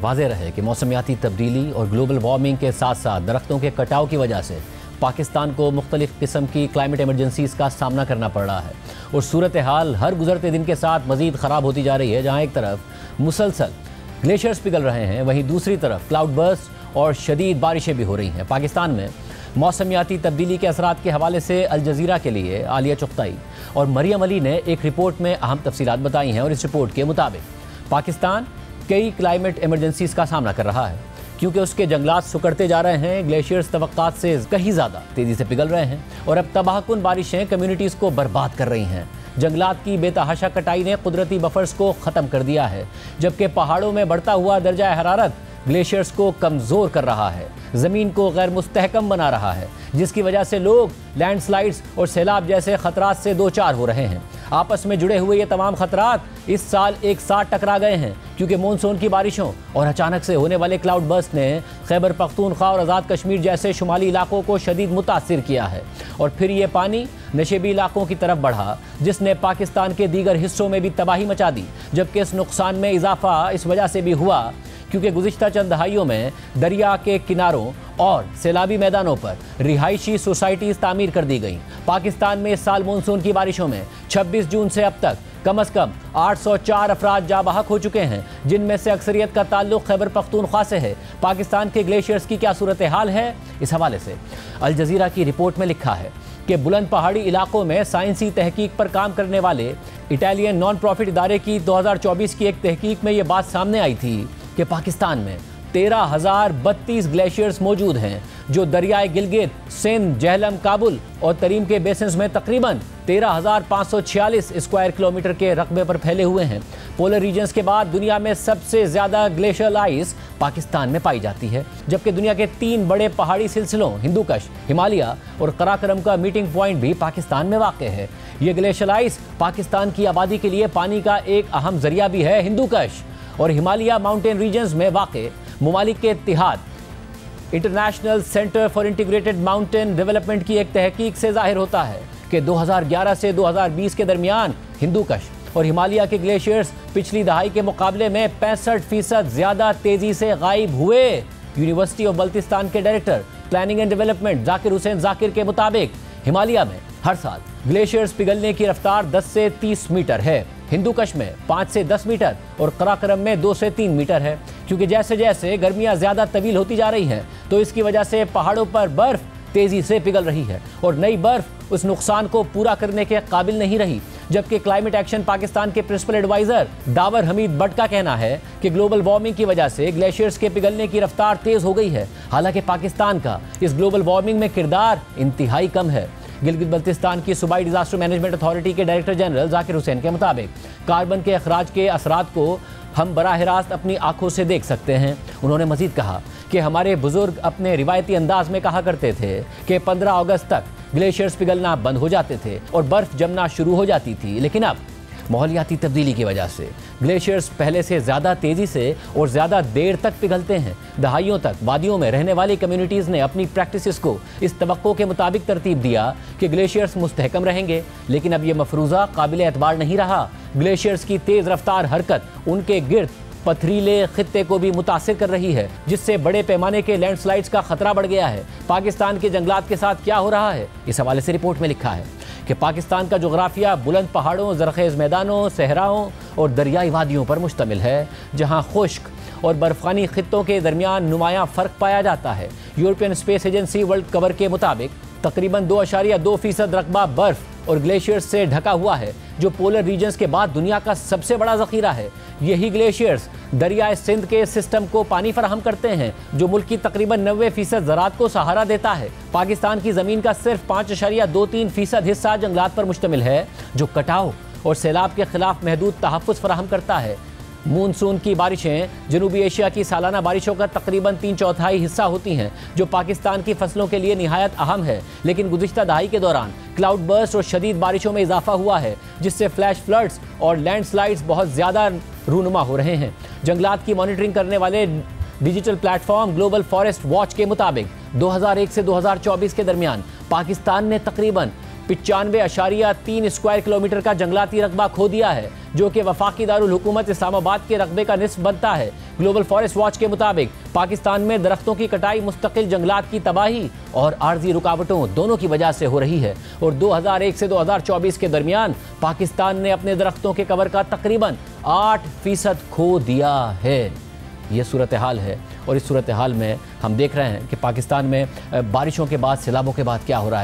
वाज़ेह रहे कि मौसमियाती तब्दीली और ग्लोबल वार्मिंग के साथ साथ दरख्तों के कटाव की वजह से पाकिस्तान को मुख्तलिफ किस्म की क्लाइमेट एमरजेंसीज़ का सामना करना पड़ रहा है और सूरत हाल हर गुजरते दिन के साथ मज़ीद ख़राब होती जा रही है। जहाँ एक तरफ मुसलसल ग्लेशियर्स पिघल रहे हैं, वहीं दूसरी तरफ क्लाउड बर्स्ट और शदीद बारिशें भी हो रही हैं। पाकिस्तान में मौसमियाती तब्दीली के असरात के हवाले से अल जज़ीरा के लिए आलिया चुग़ताई और मरियम अली ने एक रिपोर्ट में अहम तफसीलात बताई हैं और इस रिपोर्ट के मुताबिक पाकिस्तान कई क्लाइमेट एमरजेंसीज़ का सामना कर रहा है क्योंकि उसके जंगलात सुकड़ते जा रहे हैं। ग्लेशियर्स तवक्कात से कहीं ज़्यादा तेज़ी से पिघल रहे हैं और अब तबाहकुन बारिशें कम्युनिटीज़ को बर्बाद कर रही हैं। जंगलात की बेतहाशा कटाई ने कुदरती बफर्स को ख़त्म कर दिया है, जबकि पहाड़ों में बढ़ता हुआ दर्जा हरारत ग्लेशियर्स को कमज़ोर कर रहा है, ज़मीन को गैर मुस्तहकम बना रहा है, जिसकी वजह से लोग लैंडस्लाइड्स और सैलाब जैसे ख़तरात से दो चार हो रहे हैं। आपस में जुड़े हुए ये तमाम ख़तरात इस साल एक साथ टकरा गए हैं क्योंकि मानसून की बारिशों और अचानक से होने वाले क्लाउड बर्स्ट ने खैबर पख्तूनख्वा और आज़ाद कश्मीर जैसे शुमाली इलाकों को शदीद मुतासिर किया है और फिर ये पानी नशेबी इलाकों की तरफ बढ़ा, जिसने पाकिस्तान के दीगर हिस्सों में भी तबाही मचा दी। जबकि इस नुकसान में इजाफा इस वजह से भी हुआ क्योंकि गुज़िश्ता चंद दहाइयों में दरिया के किनारों और सैलाबी मैदानों पर रिहायशी सोसाइटीज़ तामीर कर दी गई। पाकिस्तान में इस साल मानसून की बारिशों में 26 जून से अब तक कम अज़ कम 804 अफराद जाबहक हो चुके हैं, जिनमें से अक्सरियत का ताल्लुक खैबर पख्तूनख्वा से है। पाकिस्तान के ग्लेशियर्स की क्या सूरत हाल है, इस हवाले से अल जज़ीरा की रिपोर्ट में लिखा है कि बुलंद पहाड़ी इलाकों में साइंसी तहकीक पर काम करने वाले इटालियन नॉन प्रॉफिट इदारे की 2024 की एक तहकीक में ये बात सामने आई थी कि पाकिस्तान में 13,032 ग्लेशियर्स मौजूद हैं जो दरियाए गिलगित, सिंध, जहलम, काबुल और तरीम के बेसिन्स में तकरीबन 13,546 स्क्वायर किलोमीटर के रकबे पर फैले हुए हैं। पोलर रीजन्स के बाद दुनिया में सबसे ज़्यादा ग्लेशियल आइस पाकिस्तान में पाई जाती है, जबकि दुनिया के 3 बड़े पहाड़ी सिलसिलों हिंदुकश, हिमालय और कराकरम का मीटिंग पॉइंट भी पाकिस्तान में वाक़ है। ये ग्लेशियल आइस पाकिस्तान की आबादी के लिए पानी का एक अहम जरिया भी है। हिंदुकश और हिमालय माउंटेन रीजन्स में वाक़ मुमालिक के इत्तिहाद International Centre for Integrated Mountain Development की एक तहकीक से जाहिर होता है कि 2011 से 2020 के दरमियान हिंदुकश और हिमालय के ग्लेशियर्स पिछली दहाई के मुकाबले में 65% ज़्यादा तेज़ी से गायब हुए। यूनिवर्सिटी ऑफ बल्तिस्तान के director planning and development Zakir Hussain Zakir के मुताबिक हिमालय में हर साल ग्लेशियर्स पिघलने की रफ्तार 10 से 30 मीटर है, हिंदुकश में 5 से 10 मीटर और कराकरम में 2 से 3 मीटर है। क्योंकि जैसे जैसे गर्मियां ज़्यादा तवील होती जा रही हैं तो इसकी वजह से पहाड़ों पर बर्फ़ तेज़ी से पिघल रही है और नई बर्फ़ उस नुकसान को पूरा करने के काबिल नहीं रही। जबकि क्लाइमेट एक्शन पाकिस्तान के प्रिंसिपल एडवाइज़र दावर हमीद भट्ट का कहना है कि ग्लोबल वार्मिंग की वजह से ग्लेशियर्स के पिघलने की रफ्तार तेज़ हो गई है। हालांकि पाकिस्तान का इस ग्लोबल वार्मिंग में किरदार इंतहाई कम है। गिलगित बल्तिस्तान की सूबाई डिजास्टर मैनेजमेंट अथॉरिटी के डायरेक्टर जनरल जाकिर हुसैन के मुताबिक कार्बन के अखराज के असरात को हम बराह रास्त अपनी आंखों से देख सकते हैं। उन्होंने मजीद कहा कि हमारे बुजुर्ग अपने रिवायती अंदाज में कहा करते थे कि 15 अगस्त तक ग्लेशियर्स पिघलना बंद हो जाते थे और बर्फ़ जमना शुरू हो जाती थी, लेकिन अब माहौलियाती तब्दीली की वजह से ग्लेशियर्स पहले से ज़्यादा तेज़ी से और ज़्यादा देर तक पिघलते हैं। दहाइयों तक वादियों में रहने वाली कम्युनिटीज़ ने अपनी प्रैक्टिसेस को इस तवक्को के मुताबिक तरतीब दिया कि ग्लेशियर्स मुस्तहकम रहेंगे, लेकिन अब ये मफरूज़ा काबिल एतबार नहीं रहा। ग्लेशियर्स की तेज़ रफ्तार हरकत उनके गिर्द पथरीले खित्ते को भी मुतासिर कर रही है, जिससे बड़े पैमाने के लैंडस्लाइड्स का खतरा बढ़ गया है। पाकिस्तान के जंगलात के साथ क्या हो रहा है, इस हवाले से रिपोर्ट में लिखा है कि पाकिस्तान का जोग्राफिया बुलंद पहाड़ों, ज़रखेज़ मैदानों, सहराओं और दरियाई वादियों पर मुश्तमिल है, जहाँ खुश्क और बर्फ़ानी खित्तों के दरमियान नुमायाँ फ़र्क पाया जाता है। European space agency world cover के मुताबिक तकरीबन 2.2% रकबा बर्फ़ और ग्लेशियर्स से ढका हुआ है, जो पोलर रीजन्स के बाद दुनिया का सबसे बड़ा ज़ख़ीरा है। यही ग्लेशियर्स दरियाए सिंध के सिस्टम को पानी फराहम करते हैं, जो मुल्क की तकरीबन 90% ज़राअत को सहारा देता है। पाकिस्तान की ज़मीन का सिर्फ 5.23% हिस्सा जंगलात पर मुश्तमिल है, जो कटाव और सैलाब के खिलाफ महदूद तहफ़्फ़ुज़ फराहम करता है। मानसून की बारिशें जनूबी एशिया की सालाना बारिशों का तकरीबन 3/4 हिस्सा होती हैं, जो पाकिस्तान की फसलों के लिए निहायत अहम है। लेकिन गुज़िश्ता दहाई के दौरान क्लाउड बर्स्ट और शदीद बारिशों में इजाफा हुआ है, जिससे फ्लैश फ्लड्स और लैंडस्लाइड्स बहुत ज़्यादा रूनुमा हो रहे हैं। जंगलात की मॉनिटरिंग करने वाले digital platform global forest watch के मुताबिक 2001 से 2024 के दरमियान पाकिस्तान ने तकरीबन 95.3 स्क्वायर किलोमीटर का जंगलाती रकबा खो दिया है, जो कि वफाकी दारुल हुकूमत इस्लामाबाद के रकबे का निस्फ बनता है। ग्लोबल फॉरेस्ट वॉच के मुताबिक पाकिस्तान में दरख्तों की कटाई मुस्तकिल जंगलात की तबाही और आर्जी रुकावटों दोनों की वजह से हो रही है और 2001 से 2024 के दरमियान पाकिस्तान ने अपने दरख्तों के कवर का तकरीबन 8% खो दिया है। ये सूरत हाल है और इस सूरत हाल में हम देख रहे हैं कि पाकिस्तान में बारिशों के बाद, सैलाबों के बाद क्या हो रहा है।